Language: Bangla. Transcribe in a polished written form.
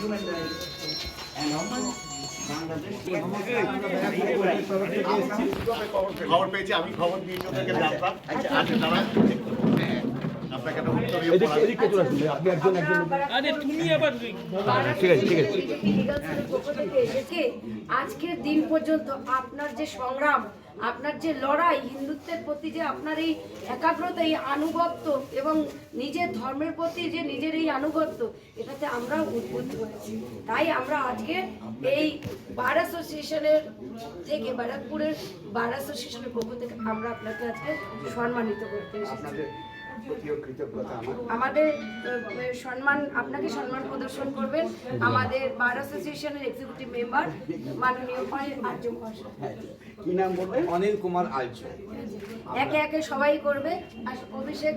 human rights and also খবর পেয়েছি, আমি খবর দিয়ে ওদেরকে জানতাম। আচ্ছা তারা আপনাকে একটা উত্তর আপনি একজন আরে তুমি আবার ঠিক আছে ঠিক আছে আজকের দিন পর্যন্ত আপনার যে সংগ্রাম, আপনার যে লড়াই, হিন্দুত্বের প্রতি যে আপনার এই একাগ্রতা, এই আনুগত্য এবং নিজের ধর্মের প্রতি যে নিজের এই আনুগত্য, এটাতে আমরা উদ্বুদ্ধ হয়েছি। তাই আমরা আজকে এই বার অ্যাসোসিয়েশনের থেকে, ব্যারাকপুরের বার অ্যাসোসিয়েশনের পক্ষ থেকে আমরা আপনাকে আজকে সম্মানিত করতে এসেছি। আমাদের সম্মান, আপনাকে সম্মান প্রদর্শন করবেন আমাদের বার অ্যাসোসিয়েশনের এক্সিকিউটিভ মেম্বার মাননীয় আর্য মহাশয়। কি নাম বলবেন? অনিল কুমার আর্য। একে একে সবাই করবে। আর অভিষেক